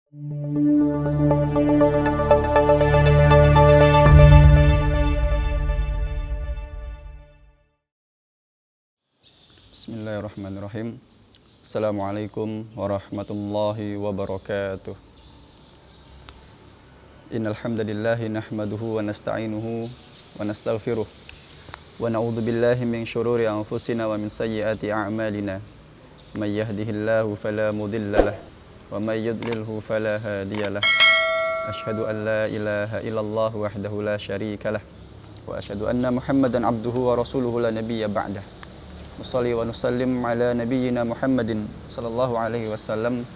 Bismillahirrahmanirrahim. Assalamualaikum warahmatullahi wabarakatuh. Innal hamdalillah nahmaduhu wa nasta'inuhu wa nastaghfiruh wa na'udzu billahi min syururi anfusina wa min sayyiati a'malina. May yahdihillahu fala mudhillalah wa may yudlilhu fala hadiyalah. Asyhadu an la ilaha illallah wahdahu la syarikalah wa asyhadu anna Muhammadan abduhu wa rasuluhu la nabiyya ba'dah. Nusholli wa nusallim ala nabiyyina Muhammadin sallallahu alaihi wasallam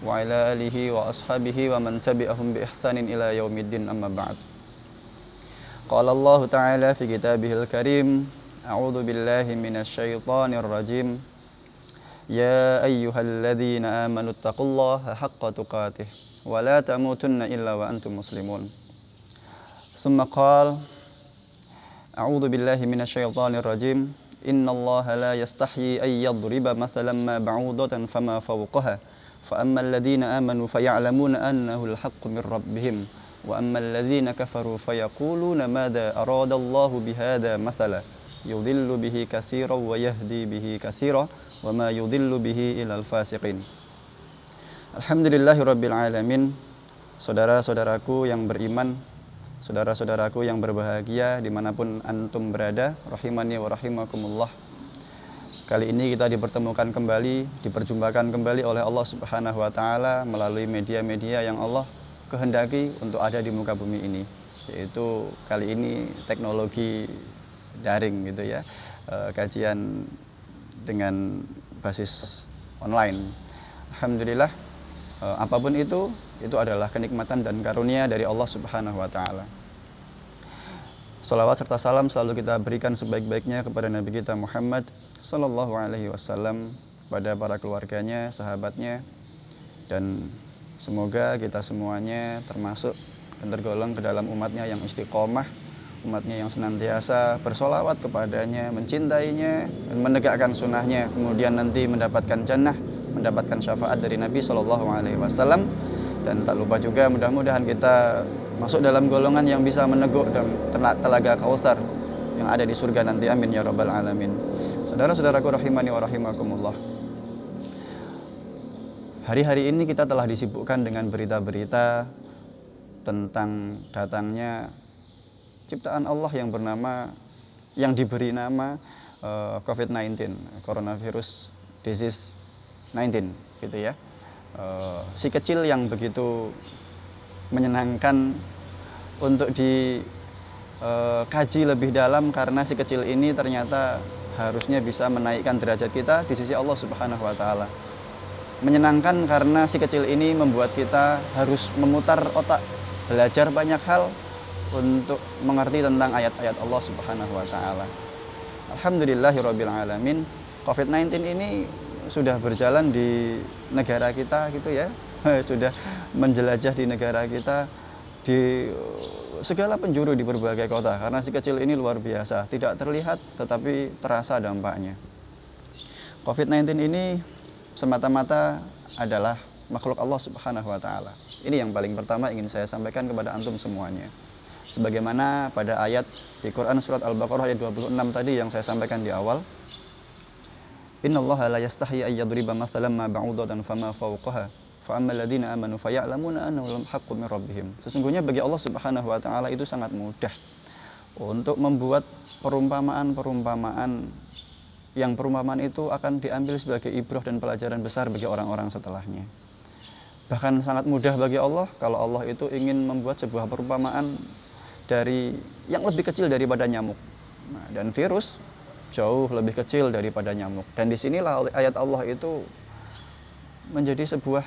wa ala alihi wa ashabihi wa man tabi'ahum bi ihsanin ila yaumiddin, amma ba'd. Qala Allah ta'ala fi kitabihil karim, a'udzu billahi minasy syaithanir rajim. Ya ayyuhalladzina amanu taqullaha haqqa tuqatih wa la tamutunna illa wa antum muslimun. Tsumma qala a'udzu billahi minasy syaithanir rajim. Innallaha la yastahyi ay yadriba mathalan ma ba'udatan fama fawqaha fa ammal ladzina amanu faya'lamuna annahu al-haqqu min rabbihim wa ammal ladzina kafaru fayaquluna madza aradallahu bihadza mathala yudhillu bihi katsiran wa yahdi bihi katsiran wa ma yudhillu bihi ilal fasiqin. Alhamdulillahirabbil alamin. Saudara-saudaraku yang beriman, saudara-saudaraku yang berbahagia dimanapun antum berada, rahimani wa rahimakumullah. Kali ini kita dipertemukan kembali, diperjumpakan kembali oleh Allah Subhanahu wa Ta'ala melalui media-media yang Allah kehendaki untuk ada di muka bumi ini, yaitu kali ini teknologi daring gitu ya, kajian dengan basis online. Alhamdulillah, apapun itu adalah kenikmatan dan karunia dari Allah Subhanahu wa Ta'ala. Salawat serta salam selalu kita berikan sebaik-baiknya kepada Nabi kita Muhammad sallallahu alaihi wasallam, pada para keluarganya, sahabatnya, dan semoga kita semuanya termasuk dan tergolong ke dalam umatnya yang istiqomah, umatnya yang senantiasa bersolawat kepadanya, mencintainya, dan menegakkan sunnahnya, kemudian nanti mendapatkan jannah, mendapatkan syafaat dari Nabi sallallahu alaihi wasallam. Dan tak lupa juga mudah-mudahan kita masuk dalam golongan yang bisa meneguk dan telaga Kautsar yang ada di surga nanti, amin ya rabbal alamin. Saudara-saudaraku rahimani wa rahimakumullah. Hari-hari ini kita telah disibukkan dengan berita-berita tentang datangnya ciptaan Allah yang diberi nama COVID-19, coronavirus disease 19 gitu ya. Si kecil yang begitu menyenangkan untuk dikaji lebih dalam, karena si kecil ini ternyata harusnya bisa menaikkan derajat kita di sisi Allah Subhanahu wa Ta'ala. Menyenangkan karena si kecil ini membuat kita harus memutar otak, belajar banyak hal untuk mengerti tentang ayat-ayat Allah Subhanahu wa Ta'ala. Alhamdulillahirabbil alamin. COVID-19 ini sudah berjalan di negara kita gitu ya, sudah menjelajah di negara kita, di segala penjuru, di berbagai kota, karena si kecil ini luar biasa, tidak terlihat tetapi terasa dampaknya. COVID-19 ini semata-mata adalah makhluk Allah Subhanahu wa Ta'ala. Ini yang paling pertama ingin saya sampaikan kepada antum semuanya. Sebagaimana pada ayat di Quran surat Al-Baqarah ayat 26 tadi yang saya sampaikan di awal, Innallaha la yastahyi ay yadriba mathalan ma ba'udatan fama fawqaha fa ammal ladzina amanu faya'lamuna annahu al-haqqu min rabbihim. Sesungguhnya bagi Allah Subhanahu wa Ta'ala itu sangat mudah untuk membuat perumpamaan-perumpamaan yang perumpamaan itu akan diambil sebagai ibrah dan pelajaran besar bagi orang-orang setelahnya. Bahkan sangat mudah bagi Allah kalau Allah itu ingin membuat sebuah perumpamaan dari yang lebih kecil daripada nyamuk. Nah, dan virus jauh lebih kecil daripada nyamuk. Dan disinilah ayat Allah itu menjadi sebuah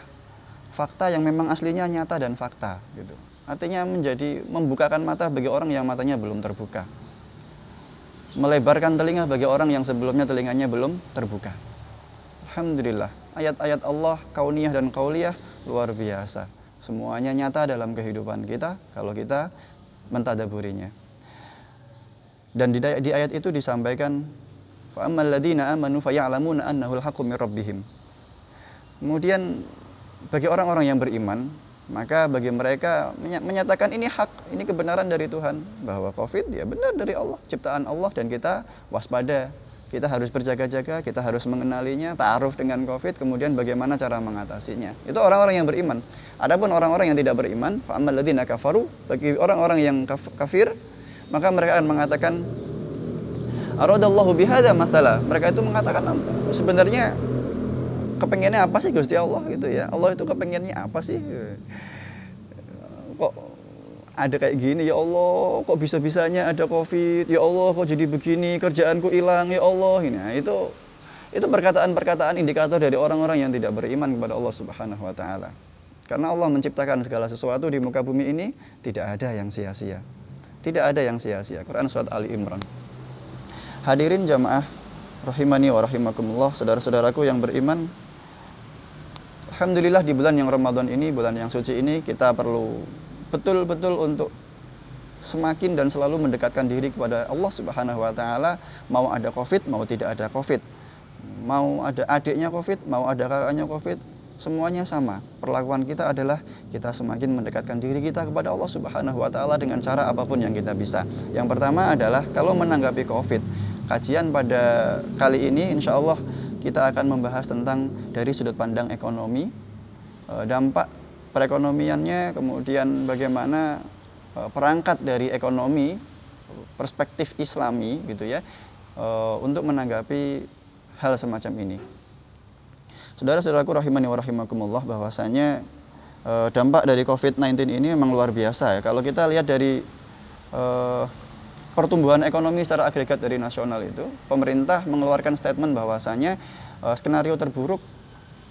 fakta yang memang aslinya nyata dan fakta gitu. Artinya membukakan mata bagi orang yang matanya belum terbuka, melebarkan telinga bagi orang yang sebelumnya telinganya belum terbuka. Alhamdulillah, ayat-ayat Allah kauniyah dan qauliyah luar biasa. Semuanya nyata dalam kehidupan kita kalau kita mentadaburinya. Dan di ayat itu disampaikan fa ammal ladzina amanu faya'lamuna annahu al-haqqu min rabbihim. Kemudian bagi orang-orang yang beriman, maka bagi mereka menyatakan ini hak, ini kebenaran dari Tuhan, bahwa COVID ya benar dari Allah, ciptaan Allah, dan kita waspada. Kita harus berjaga-jaga, kita harus mengenalinya, ta'aruf dengan COVID, kemudian bagaimana cara mengatasinya. Itu orang-orang yang beriman. Adapun orang-orang yang tidak beriman, fa'ammal ladzina kafaru, bagi orang-orang yang kafir, maka mereka akan mengatakan aradallahu bihadza mathala. Mereka itu mengatakan sebenarnya kepengennya apa sih Gusti Allah gitu ya. Allah itu kepengennya apa sih? Kok ada kayak gini, ya Allah, kok bisa-bisanya ada COVID, ya Allah, kok jadi begini, kerjaanku hilang, ya Allah. Nah, itu perkataan-perkataan indikator dari orang-orang yang tidak beriman kepada Allah Subhanahu wa taala. Karena Allah menciptakan segala sesuatu di muka bumi ini tidak ada yang sia-sia. Tidak ada yang sia-sia. Quran surat Ali Imran. Hadirin jamaah rahimani wa rahimakumullah, saudara-saudaraku yang beriman. Alhamdulillah di bulan yang Ramadan ini, bulan yang suci ini, kita perlu betul-betul untuk semakin dan selalu mendekatkan diri kepada Allah Subhanahu wa taala, mau ada Covid, mau tidak ada Covid. Mau ada adiknya Covid, mau ada kakaknya Covid, semuanya sama. Perlakuan kita adalah kita semakin mendekatkan diri kita kepada Allah Subhanahu wa taala dengan cara apapun yang kita bisa. Yang pertama adalah kalau menanggapi Covid, kajian pada kali ini insya Allah kita akan membahas tentang dari sudut pandang ekonomi, dampak perekonomiannya, kemudian bagaimana perangkat dari ekonomi, perspektif Islami gitu ya, untuk menanggapi hal semacam ini. Saudara-saudaraku rahimani wa rahimakumullah, bahwasanya dampak dari COVID-19 ini memang luar biasa ya. Kalau kita lihat dari pertumbuhan ekonomi secara agregat dari nasional itu, pemerintah mengeluarkan statement bahwasanya skenario terburuk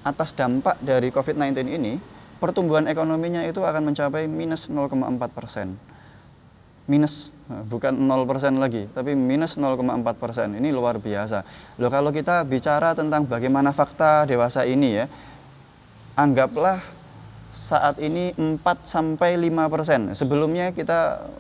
atas dampak dari COVID-19 ini, pertumbuhan ekonominya itu akan mencapai minus 0,4%. Minus, bukan 0% lagi, tapi minus 0,4%. Ini luar biasa. Loh, kalau kita bicara tentang bagaimana fakta dewasa ini ya, anggaplah saat ini 4-5%. Sebelumnya kita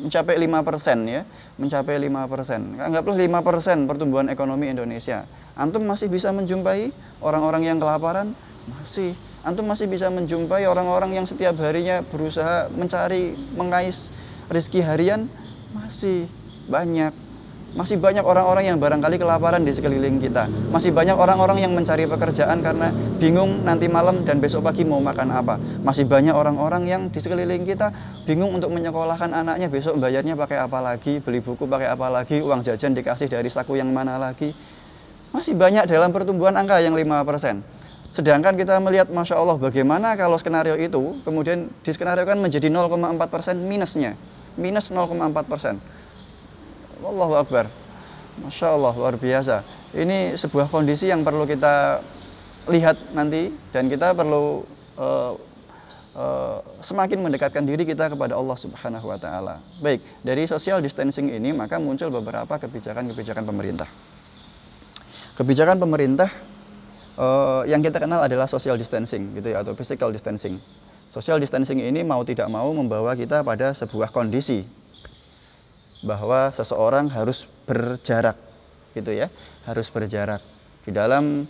mencapai 5% ya, mencapai 5%. Anggaplah 5% pertumbuhan ekonomi Indonesia. Antum masih bisa menjumpai orang-orang yang kelaparan? Masih. Antum masih bisa menjumpai orang-orang yang setiap harinya berusaha mencari, mengais rezeki harian? Masih banyak. Masih banyak orang-orang yang barangkali kelaparan di sekeliling kita. Masih banyak orang-orang yang mencari pekerjaan karena bingung nanti malam dan besok pagi mau makan apa. Masih banyak orang-orang yang di sekeliling kita bingung untuk menyekolahkan anaknya, besok bayarnya pakai apa lagi, beli buku pakai apa lagi, uang jajan dikasih dari saku yang mana lagi. Masih banyak dalam pertumbuhan angka yang 5%. Sedangkan kita melihat, Masya Allah, bagaimana kalau skenario itu kemudian diskenariokan menjadi 0,4% minusnya. Minus 0,4%. Allahu Akbar. Masya Allah, luar biasa. Ini sebuah kondisi yang perlu kita lihat nanti, dan kita perlu semakin mendekatkan diri kita kepada Allah Subhanahu wa taala. Baik, dari social distancing ini maka muncul beberapa kebijakan-kebijakan pemerintah. Kebijakan pemerintah yang kita kenal adalah social distancing gitu ya, atau physical distancing. Social distancing ini mau tidak mau membawa kita pada sebuah kondisi bahwa seseorang harus berjarak gitu ya, harus berjarak di dalam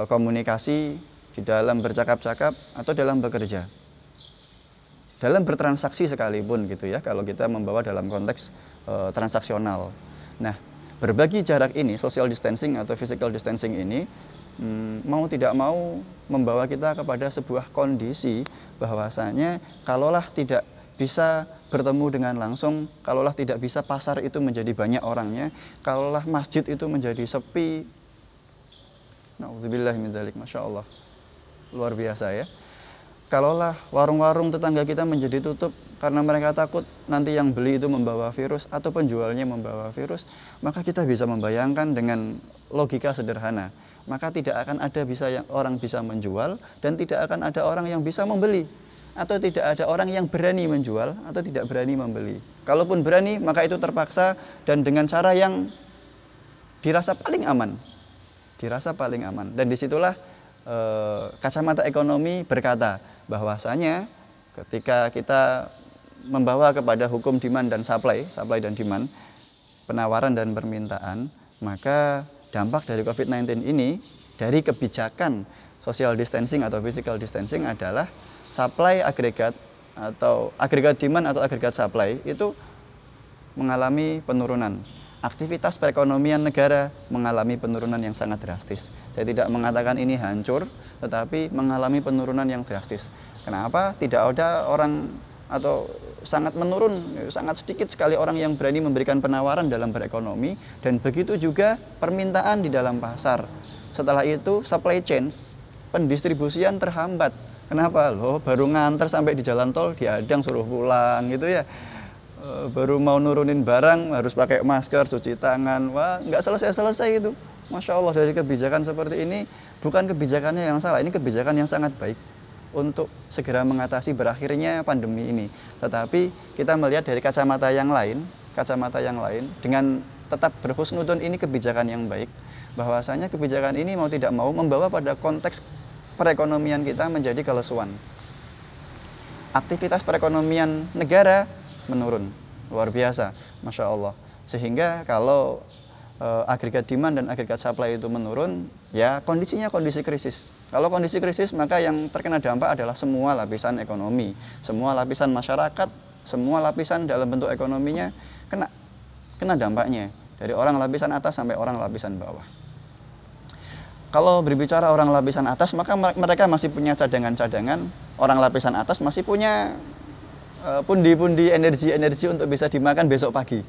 komunikasi, di dalam bercakap-cakap atau dalam bekerja. Dalam bertransaksi sekalipun gitu ya, kalau kita membawa dalam konteks transaksional. Nah, berbagi jarak ini, social distancing atau physical distancing ini mau tidak mau membawa kita kepada sebuah kondisi bahwasanya kalaulah tidak bisa bertemu dengan langsung, kalaulah tidak bisa pasar itu menjadi banyak orangnya, kalaulah masjid itu menjadi sepi, na'udzubillah min dzalik, Masya Allah, luar biasa ya. Kalaulah warung-warung tetangga kita menjadi tutup karena mereka takut nanti yang beli itu membawa virus atau penjualnya membawa virus, maka kita bisa membayangkan dengan logika sederhana, maka tidak akan ada orang bisa menjual dan tidak akan ada orang yang bisa membeli, atau tidak ada orang yang berani menjual atau tidak berani membeli. Kalaupun berani, maka itu terpaksa dan dengan cara yang dirasa paling aman. Dirasa paling aman. Dan disitulah kacamata ekonomi berkata bahwasanya ketika kita membawa kepada hukum demand dan supply dan demand, penawaran dan permintaan, maka dampak dari COVID-19 ini, dari kebijakan social distancing atau physical distancing adalah supply agregat atau agregat demand atau agregat supply itu mengalami penurunan. Aktivitas perekonomian negara mengalami penurunan yang sangat drastis. Saya tidak mengatakan ini hancur, tetapi mengalami penurunan yang drastis. Kenapa? Tidak ada orang atau sangat menurun, sangat sedikit sekali orang yang berani memberikan penawaran dalam berekonomi, dan begitu juga permintaan di dalam pasar. Setelah itu supply chain, pendistribusian terhambat. Kenapa? Loh, baru nganter sampai di jalan tol diadang suruh pulang gitu ya. Baru mau nurunin barang harus pakai masker, cuci tangan. Wah, nggak selesai-selesai itu. Masya Allah, dari kebijakan seperti ini bukan kebijakannya yang salah, ini kebijakan yang sangat baik untuk segera mengatasi berakhirnya pandemi ini. Tetapi kita melihat dari kacamata yang lain dengan tetap berhusnudon, ini kebijakan yang baik. Bahwasanya kebijakan ini mau tidak mau membawa pada konteks perekonomian kita menjadi kelesuan. Aktivitas perekonomian negara menurun, luar biasa, Masya Allah. Sehingga kalau agregat demand dan agregat supply itu menurun, ya kondisinya kondisi krisis. Kalau kondisi krisis, maka yang terkena dampak adalah semua lapisan ekonomi, semua lapisan masyarakat, semua lapisan dalam bentuk ekonominya kena dampaknya, dari orang lapisan atas sampai orang lapisan bawah. Kalau berbicara orang lapisan atas, maka mereka masih punya cadangan-cadangan. Orang lapisan atas masih punya pundi-pundi energi untuk bisa dimakan besok pagi.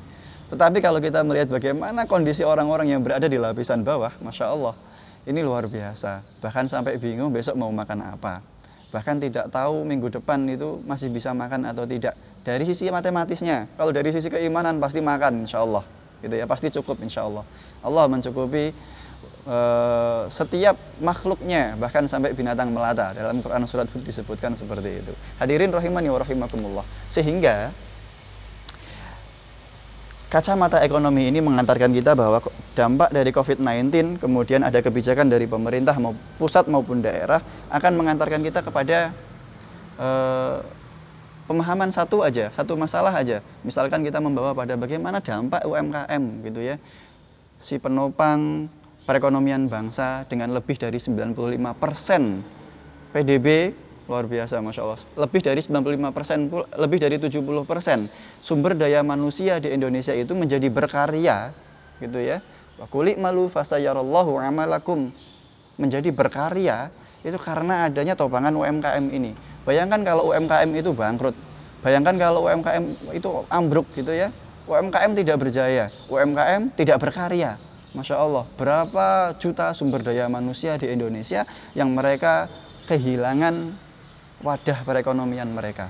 Tetapi kalau kita melihat bagaimana kondisi orang-orang yang berada di lapisan bawah, Masya Allah, ini luar biasa. Bahkan sampai bingung besok mau makan apa. Bahkan tidak tahu minggu depan itu masih bisa makan atau tidak. Dari sisi matematisnya, kalau dari sisi keimanan pasti makan, Insya Allah. Gitu ya, pasti cukup, Insya Allah. Allah mencukupi setiap makhluknya, bahkan sampai binatang melata. Dalam Quran surat Hud disebutkan seperti itu. Hadirin rahimani wa rahimakumullah. Sehingga kacamata ekonomi ini mengantarkan kita bahwa dampak dari COVID-19, kemudian ada kebijakan dari pemerintah pusat maupun daerah, akan mengantarkan kita kepada pemahaman satu masalah aja. Misalkan kita membawa pada bagaimana dampak UMKM gitu ya. Si penopang perekonomian bangsa dengan lebih dari 95% PDB, luar biasa, Masya Allah. Lebih dari 95%, lebih dari 70% sumber daya manusia di Indonesia itu menjadi berkarya, gitu ya. Wa qul i'malu fasayarallahu amalakum. Menjadi berkarya itu karena adanya topangan UMKM ini. Bayangkan kalau UMKM itu bangkrut. Bayangkan kalau UMKM itu ambruk gitu ya. UMKM tidak berjaya, UMKM tidak berkarya. Masya Allah, berapa juta sumber daya manusia di Indonesia yang mereka kehilangan wadah perekonomian mereka.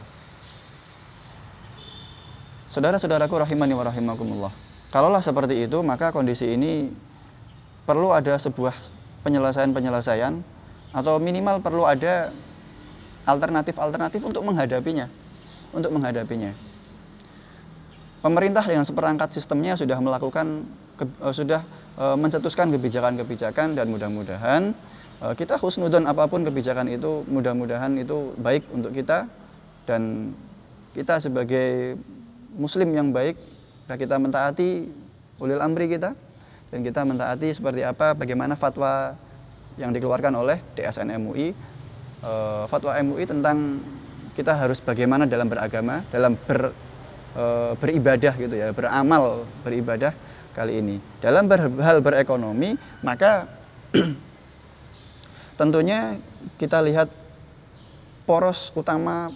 Saudara-saudaraku rahimani wa rahimakumullah. Kalaulah seperti itu, maka kondisi ini perlu ada sebuah penyelesaian atau minimal perlu ada alternatif untuk menghadapinya. Pemerintah dengan seperangkat sistemnya sudah mencetuskan kebijakan-kebijakan, dan mudah-mudahan kita husnudon apapun kebijakan itu, mudah-mudahan itu baik untuk kita, dan kita sebagai muslim yang baik, kita mentaati ulil amri kita, dan kita mentaati seperti apa, bagaimana fatwa yang dikeluarkan oleh DSN MUI, fatwa MUI tentang kita harus bagaimana dalam beragama, dalam beribadah gitu ya, beribadah kali ini. Dalam hal berekonomi, maka tentunya kita lihat poros utama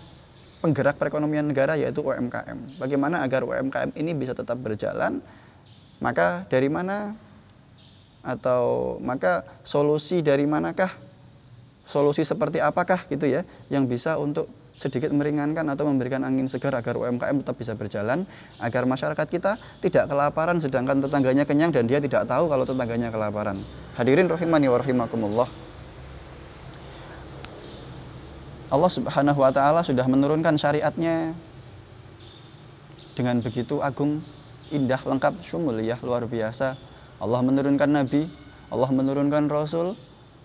penggerak perekonomian negara yaitu UMKM. Bagaimana agar UMKM ini bisa tetap berjalan? Maka dari mana maka solusi dari manakah? Solusi seperti apakah gitu ya yang bisa untuk sedikit meringankan atau memberikan angin segar agar UMKM tetap bisa berjalan, agar masyarakat kita tidak kelaparan sedangkan tetangganya kenyang dan dia tidak tahu kalau tetangganya kelaparan. Hadirin rahimani wa rahimakumullah. Allah Subhanahu wa taala sudah menurunkan syariatnya dengan begitu agung, indah, lengkap, syumuliyah, luar biasa. Allah menurunkan nabi, Allah menurunkan rasul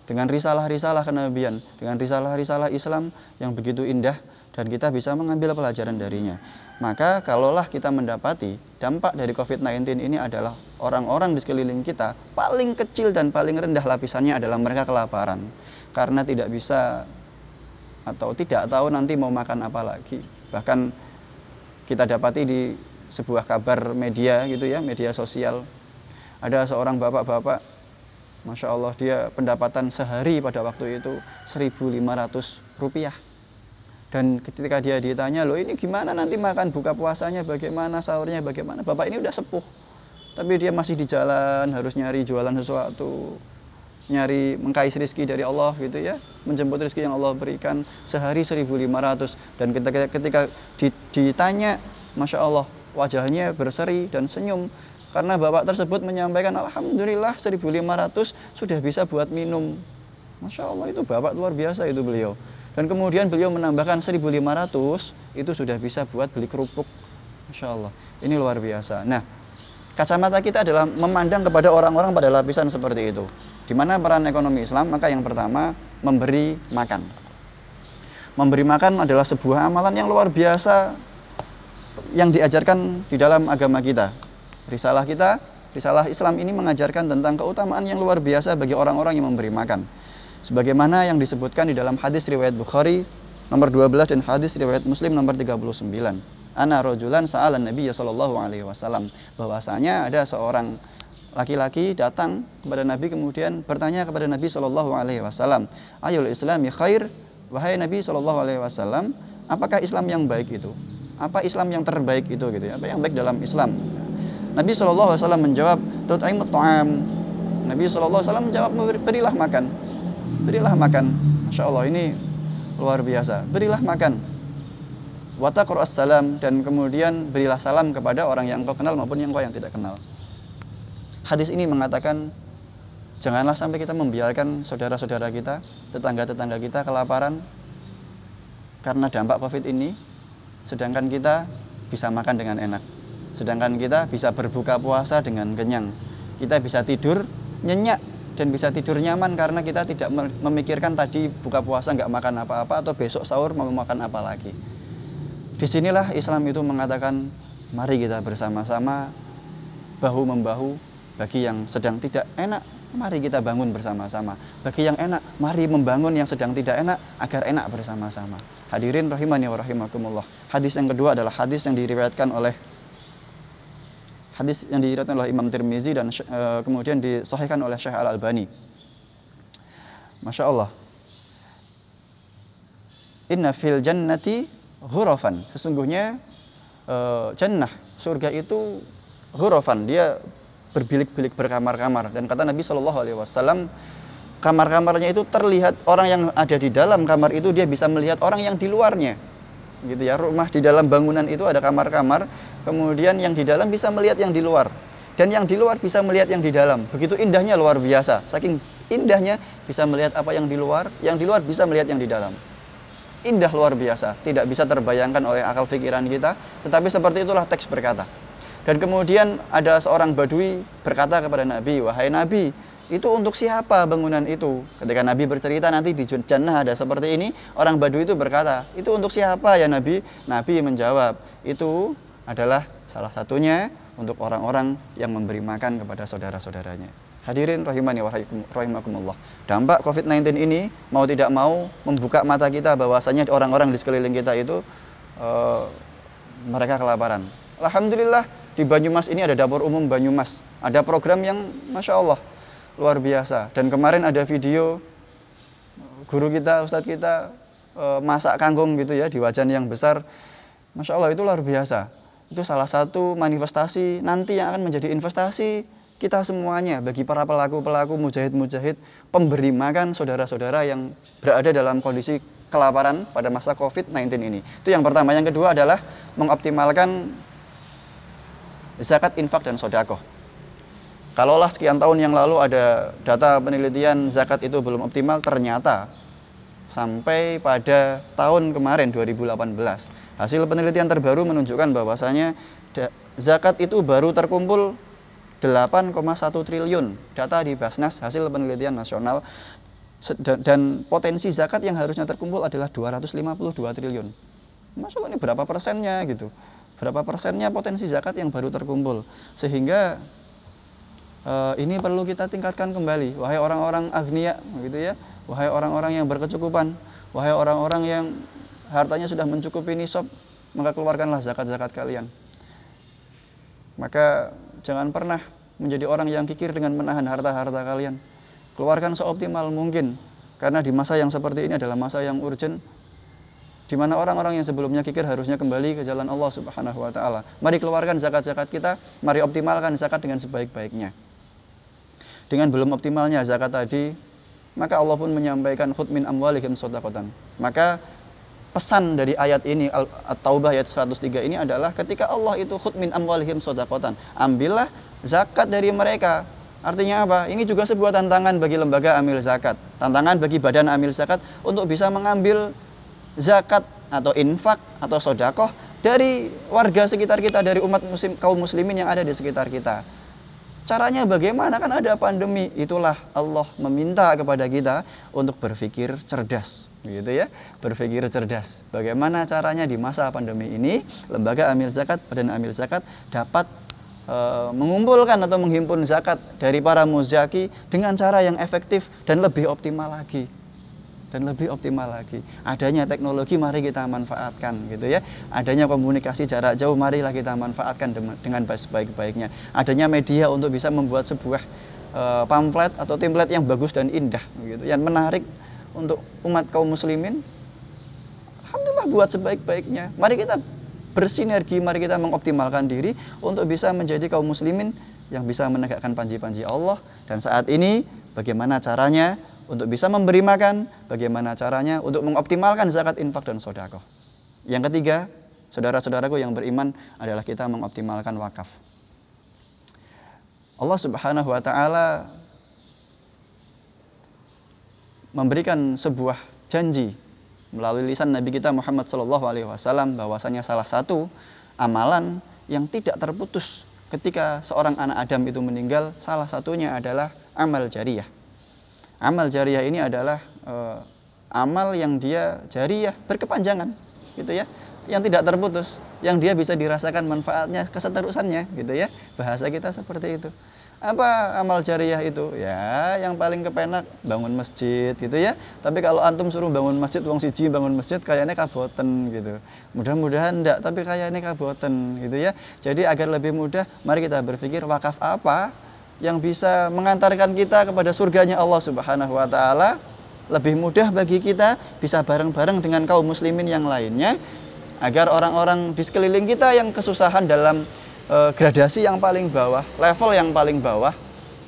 dengan risalah-risalah kenabian, dengan risalah-risalah Islam yang begitu indah, dan kita bisa mengambil pelajaran darinya. Maka kalaulah kita mendapati dampak dari COVID-19 ini adalah orang-orang di sekeliling kita paling kecil dan paling rendah lapisannya adalah mereka kelaparan karena tidak bisa atau tidak tahu nanti mau makan apa lagi. Bahkan kita dapati di sebuah kabar media gitu ya, media sosial, ada seorang bapak-bapak, Masya Allah, dia pendapatan sehari pada waktu itu 1.500 rupiah. Dan ketika dia ditanya, loh ini gimana nanti makan buka puasanya, bagaimana sahurnya, bagaimana? Bapak ini udah sepuh, tapi dia masih di jalan, harus nyari jualan sesuatu, nyari mengkais rezeki dari Allah gitu ya, menjemput rezeki yang Allah berikan, sehari 1.500. Dan ketika ditanya, Masya Allah, wajahnya berseri dan senyum, karena bapak tersebut menyampaikan, Alhamdulillah 1.500 sudah bisa buat minum. Masya Allah, itu bapak luar biasa itu beliau. Dan kemudian beliau menambahkan 1.500 itu sudah bisa buat beli kerupuk. Masya Allah, ini luar biasa. Nah, kacamata kita adalah memandang kepada orang-orang pada lapisan seperti itu. Di mana peran ekonomi Islam? Maka yang pertama, memberi makan. Memberi makan adalah sebuah amalan yang luar biasa yang diajarkan di dalam agama kita. Risalah kita, risalah Islam ini mengajarkan tentang keutamaan yang luar biasa bagi orang-orang yang memberi makan. Sebagaimana yang disebutkan di dalam hadis riwayat Bukhari nomor 12 dan hadis riwayat Muslim nomor 39. Ana rajulan sa'alan Nabi sallallahu alaihi wasallam, bahwasanya ada seorang laki-laki datang kepada Nabi kemudian bertanya kepada Nabi sallallahu alaihi wasallam, "Ayul Islami khair?" Wahai Nabi sallallahu alaihi wasallam, apakah Islam yang baik itu? Apa Islam yang terbaik itu gitu ya? Apa yang baik dalam Islam? Nabi sallallahu alaihi wasallam menjawab, "Tut'imut ta'am." Nabi sallallahu alaihi wasallam menjawab, "Berilah makan." Berilah makan. Masya Allah, ini luar biasa. Berilah makan. Wa taqra'as salam, dan kemudian berilah salam kepada orang yang engkau kenal maupun yang engkau yang tidak kenal. Hadis ini mengatakan janganlah sampai kita membiarkan saudara-saudara kita, tetangga-tetangga kita kelaparan karena dampak Covid ini, sedangkan kita bisa makan dengan enak. Sedangkan kita bisa berbuka puasa dengan kenyang. Kita bisa tidur nyenyak dan bisa tidur nyaman karena kita tidak memikirkan tadi buka puasa nggak makan apa-apa atau besok sahur mau makan apa lagi. Disinilah Islam itu mengatakan mari kita bersama-sama bahu-membahu. Bagi yang sedang tidak enak, mari kita bangun bersama-sama. Bagi yang enak, mari membangun yang sedang tidak enak agar enak bersama-sama. Hadirin rahimani wa rahimakumullah. Hadis yang kedua adalah hadis yang diriwayatkan oleh Imam Tirmizi dan kemudian disahihkan oleh Syekh Al-Albani. Masya Allah. Inna fil jannati ghurafan. Sesungguhnya jannah, surga itu ghurafan, dia berbilik-bilik, berkamar-kamar. Dan kata Nabi SAW, kamar-kamarnya itu terlihat orang yang ada di dalam kamar itu, dia bisa melihat orang yang di luarnya. Gitu ya, rumah di dalam bangunan itu ada kamar-kamar, kemudian yang di dalam bisa melihat yang di luar, dan yang di luar bisa melihat yang di dalam. Begitu indahnya, luar biasa. Saking indahnya bisa melihat apa yang di luar bisa melihat yang di dalam. Indah luar biasa, tidak bisa terbayangkan oleh akal pikiran kita, tetapi seperti itulah teks berkata. Dan kemudian ada seorang badui berkata kepada Nabi, "Wahai Nabi, itu untuk siapa bangunan itu?" Ketika Nabi bercerita nanti di jannah ada seperti ini, orang badui itu berkata, "Itu untuk siapa ya Nabi?" Nabi menjawab, "Itu adalah salah satunya untuk orang-orang yang memberi makan kepada saudara-saudaranya." Hadirin rahimani wa rahimakumullah. Dampak COVID-19 ini mau tidak mau membuka mata kita bahwasanya orang-orang di sekeliling kita itu mereka kelaparan. Alhamdulillah di Banyumas ini ada dapur umum Banyumas. Ada program yang Masya Allah luar biasa. Dan kemarin ada video guru kita, ustadz kita masak kangkung gitu ya di wajan yang besar. Masya Allah itu luar biasa. Itu salah satu manifestasi nanti yang akan menjadi investasi kita semuanya bagi para pelaku-pelaku mujahid-mujahid pemberi makan saudara-saudara yang berada dalam kondisi kelaparan pada masa COVID-19 ini. Itu yang pertama. Yang kedua adalah mengoptimalkan zakat, infak, dan sodakoh. Kalaulah sekian tahun yang lalu ada data penelitian zakat itu belum optimal, ternyata sampai pada tahun kemarin 2018 hasil penelitian terbaru menunjukkan bahwasanya zakat itu baru terkumpul 8,1 triliun. Data di Basnas hasil penelitian nasional, dan potensi zakat yang harusnya terkumpul adalah 252 triliun. Masuk ini berapa persennya gitu. Berapa persennya potensi zakat yang baru terkumpul. Sehingga ini perlu kita tingkatkan kembali. Wahai orang-orang agniya gitu ya. Wahai orang-orang yang berkecukupan, wahai orang-orang yang hartanya sudah mencukupi nisab, maka keluarkanlah zakat-zakat kalian. Maka jangan pernah menjadi orang yang kikir dengan menahan harta-harta kalian. Keluarkan seoptimal mungkin. Karena di masa yang seperti ini adalah masa yang urgent, di mana orang-orang yang sebelumnya kikir harusnya kembali ke jalan Allah Subhanahu wa taala. Mari keluarkan zakat-zakat kita, mari optimalkan zakat dengan sebaik-baiknya. Dengan belum optimalnya zakat tadi, maka Allah pun menyampaikan khudz min amwalihim shadaqatan. Maka pesan dari ayat ini At-Taubah ayat 103 ini adalah ketika Allah itu khudz min amwalihim shadaqatan, ambillah zakat dari mereka. Artinya apa? Ini juga sebuah tantangan bagi lembaga amil zakat, tantangan bagi badan amil zakat untuk bisa mengambil zakat atau infak atau sedekah dari warga sekitar kita, dari umat muslim, kaum muslimin yang ada di sekitar kita. Caranya bagaimana? Kan ada pandemi. Itulah Allah meminta kepada kita untuk berpikir cerdas, gitu ya. Berpikir cerdas. Bagaimana caranya di masa pandemi ini lembaga amil zakat, badan amil zakat dapat mengumpulkan atau menghimpun zakat dari para muzaki dengan cara yang efektif dan lebih optimal lagi. Adanya teknologi mari kita manfaatkan, gitu ya. Adanya komunikasi jarak jauh marilah kita manfaatkan dengan sebaik-baiknya. Adanya media untuk bisa membuat sebuah pamflet atau template yang bagus dan indah, gitu, yang menarik untuk umat kaum muslimin. Alhamdulillah buat sebaik-baiknya. Mari kita bersinergi, mari kita mengoptimalkan diri untuk bisa menjadi kaum muslimin yang bisa menegakkan panji-panji Allah. Dan saat ini bagaimana caranya untuk bisa memberi makan, bagaimana caranya untuk mengoptimalkan zakat, infak, dan sedekah. Yang ketiga, saudara-saudaraku yang beriman, adalah kita mengoptimalkan wakaf. Allah Subhanahu wa taala memberikan sebuah janji melalui lisan Nabi kita Muhammad SAW bahwasanya salah satu amalan yang tidak terputus ketika seorang anak Adam itu meninggal, salah satunya adalah amal jariyah. Amal jariyah ini adalah amal yang dia jariyah berkepanjangan, gitu ya, yang tidak terputus, yang dia bisa dirasakan manfaatnya keseterusannya, gitu ya. Bahasa kita seperti itu. Apa amal jariyah itu? Ya, yang paling kepenak bangun masjid, gitu ya. Tapi kalau antum suruh bangun masjid, wong siji bangun masjid kayaknya kaboten, gitu. Mudah-mudahan enggak, tapi kayaknya kaboten, gitu ya. Jadi agar lebih mudah, mari kita berpikir wakaf apa yang bisa mengantarkan kita kepada surganya Allah Subhanahu wa taala. Lebih mudah bagi kita bisa bareng-bareng dengan kaum muslimin yang lainnya, agar orang-orang di sekeliling kita yang kesusahan dalam gradasi yang paling bawah, level yang paling bawah,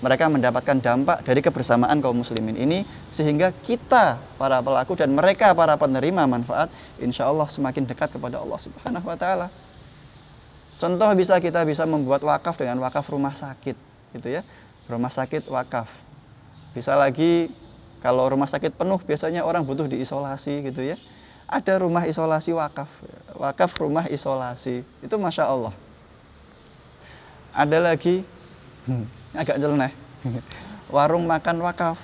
mereka mendapatkan dampak dari kebersamaan kaum muslimin ini, sehingga kita para pelaku dan mereka para penerima manfaat insya Allah semakin dekat kepada Allah Subhanahu wa taala. Contoh kita bisa membuat wakaf dengan wakaf rumah sakit, gitu ya. Rumah sakit wakaf. Bisa lagi kalau rumah sakit penuh biasanya orang butuh diisolasi, gitu ya. Ada rumah isolasi wakaf. Wakaf rumah isolasi. Itu Masya Allah. Ada lagi agak nyeleneh. Warung makan wakaf,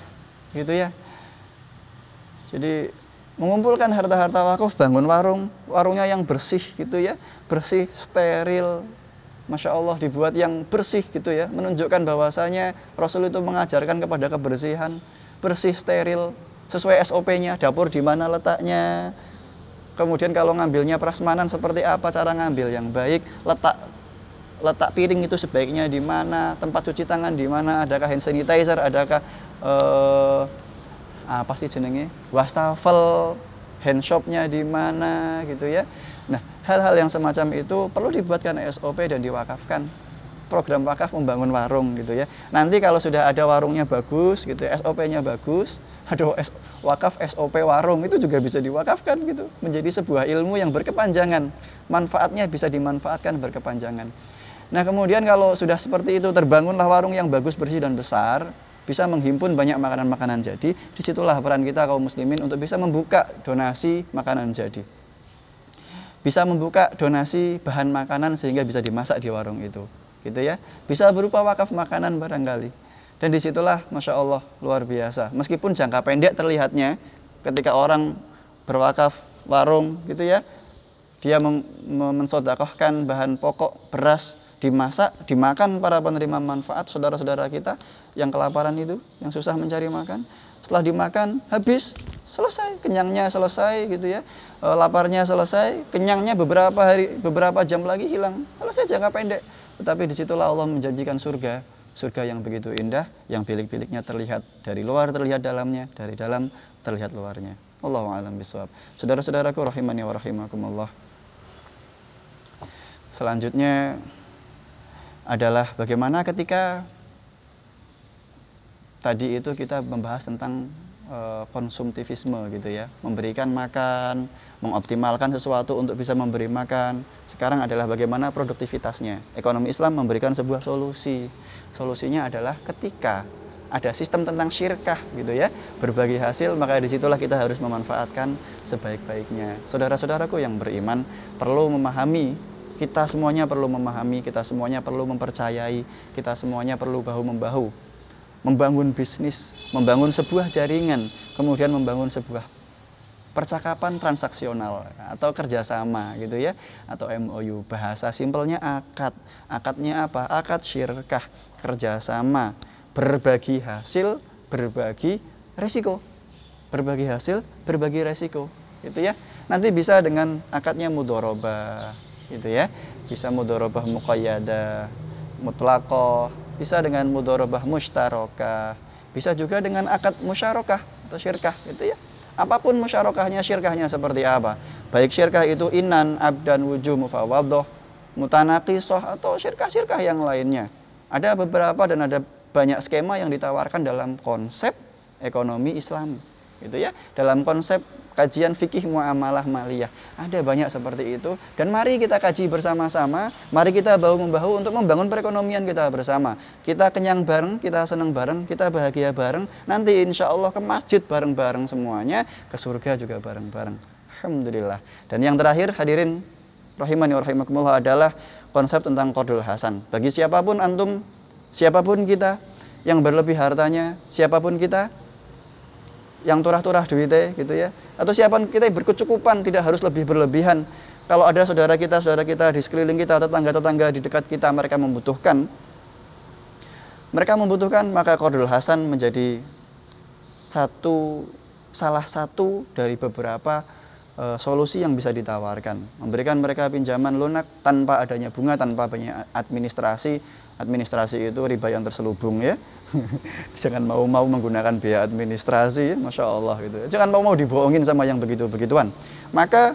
gitu ya. Jadi mengumpulkan harta-harta wakaf, bangun warungnya yang bersih, gitu ya. Bersih, steril. Masya Allah, dibuat yang bersih, gitu ya, menunjukkan bahwasanya Rasul itu mengajarkan kepada kebersihan, bersih, steril, sesuai SOP-nya, dapur di mana letaknya, kemudian kalau ngambilnya prasmanan seperti apa cara ngambil yang baik, letak piring itu sebaiknya di mana, tempat cuci tangan di mana, adakah hand sanitizer, adakah apa sih jenenge, wastafel, hand shopnya di mana, gitu ya. Nah, hal-hal yang semacam itu perlu dibuatkan SOP dan diwakafkan. Program wakaf membangun warung, gitu ya. Nanti kalau sudah ada warungnya bagus, gitu, SOP-nya bagus, ada wakaf SOP warung, itu juga bisa diwakafkan, gitu. Menjadi sebuah ilmu yang berkepanjangan. Manfaatnya bisa dimanfaatkan berkepanjangan. Nah, kemudian kalau sudah seperti itu, terbangunlah warung yang bagus, bersih, dan besar, bisa menghimpun banyak makanan-makanan jadi. Disitulah peran kita kaum muslimin untuk bisa membuka donasi makanan jadi. Bisa membuka donasi bahan makanan sehingga bisa dimasak di warung itu, gitu ya. Bisa berupa wakaf makanan barangkali. Dan disitulah Masya Allah luar biasa. Meskipun jangka pendek terlihatnya ketika orang berwakaf warung, gitu ya, dia mensedekahkan bahan pokok beras, dimasak, dimakan para penerima manfaat, saudara-saudara kita yang kelaparan itu, yang susah mencari makan. Setelah dimakan, habis, selesai, kenyangnya selesai gitu ya, laparnya selesai, kenyangnya beberapa jam lagi hilang, selesai jangka pendek. Tetapi disitulah Allah menjanjikan surga, surga yang begitu indah, yang bilik-biliknya terlihat dari luar, terlihat dalamnya, dari dalam terlihat luarnya. Wallahu a'lam bishawab. Saudara-saudaraku rahimani wa rahimakumullah. Selanjutnya adalah bagaimana ketika tadi itu kita membahas tentang konsumtivisme gitu ya, memberikan makan, mengoptimalkan sesuatu untuk bisa memberi makan. Sekarang adalah bagaimana produktivitasnya. Ekonomi Islam memberikan sebuah solusi. Solusinya adalah ketika ada sistem tentang syirkah gitu ya, berbagi hasil, maka disitulah kita harus memanfaatkan sebaik-baiknya. Saudara-saudaraku yang beriman perlu memahami, kita semuanya perlu memahami, kita semuanya perlu mempercayai, kita semuanya perlu bahu-membahu membangun bisnis, membangun sebuah jaringan, kemudian membangun sebuah percakapan transaksional atau kerjasama gitu ya, atau MOU. Bahasa simpelnya akad. Akadnya apa? Akad syirkah, kerjasama, berbagi hasil, berbagi resiko. Berbagi hasil, berbagi resiko gitu ya. Nanti bisa dengan akadnya mudharabah gitu ya, bisa mudharabah muqayyadah, mutlaqah, bisa dengan mudharabah musytarakah, bisa juga dengan akad musyarakah atau syirkah gitu ya. Apapun musyarakahnya, syirkahnya seperti apa, baik syirkah itu inan, abdan, wujud, mufawadhah, mutanaqisah, atau syirkah-syirkah yang lainnya. Ada beberapa dan ada banyak skema yang ditawarkan dalam konsep ekonomi Islam gitu ya, dalam konsep kajian fikih muamalah maliyah. Ada banyak seperti itu, dan mari kita kaji bersama-sama, mari kita bahu-membahu untuk membangun perekonomian kita bersama. Kita kenyang bareng, kita senang bareng, kita bahagia bareng, nanti insya Allah ke masjid bareng-bareng semuanya, ke surga juga bareng-bareng. Alhamdulillah. Dan yang terakhir hadirin rahimani wa rahimakumullah adalah konsep tentang qardul hasan. Bagi siapapun antum, siapapun kita yang berlebih hartanya, siapapun kita yang turah-turah duitnya gitu ya, atau siapapun kita yang berkecukupan, tidak harus lebih berlebihan. Kalau ada saudara kita di sekeliling kita, tetangga-tetangga di dekat kita, mereka membutuhkan, maka qardul hasan menjadi salah satu dari beberapa solusi yang bisa ditawarkan. Memberikan mereka pinjaman lunak tanpa adanya bunga, tanpa banyak administrasi. Administrasi itu riba yang terselubung ya. Jangan mau menggunakan biaya administrasi, Masya Allah gitu. Jangan mau dibohongin sama yang begitu-begituan. Maka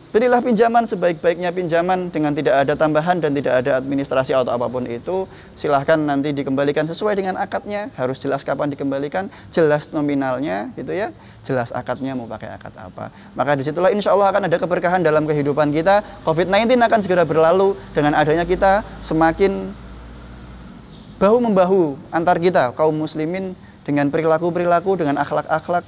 berilah pinjaman sebaik-baiknya pinjaman dengan tidak ada tambahan dan tidak ada administrasi atau apapun itu. Silahkan nanti dikembalikan sesuai dengan akadnya. Harus jelas kapan dikembalikan, jelas nominalnya gitu ya, jelas akadnya mau pakai akad apa. Maka disitulah insya Allah akan ada keberkahan dalam kehidupan kita. COVID-19 akan segera berlalu dengan adanya kita semakin bahu-membahu antar kita, kaum muslimin, dengan perilaku-perilaku, dengan akhlak-akhlak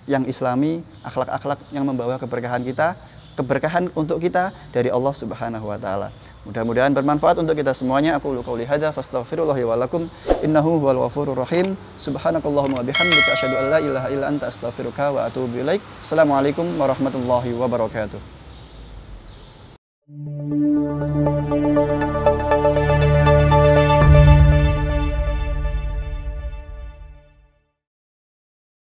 yang islami, akhlak-akhlak yang membawa keberkahan kita, keberkahan untuk kita dari Allah Subhanahu wa taala. Mudah-mudahan bermanfaat untuk kita semuanya. Aku qouli hadza fastaghfirullahi wa lakum innahu huwal ghafurur rahim. Subhanakallahumma wa bihamdika asyhadu an la ilaha illa anta astaghfiruka wa atubu ilaik. Assalamualaikum warahmatullahi wabarakatuh.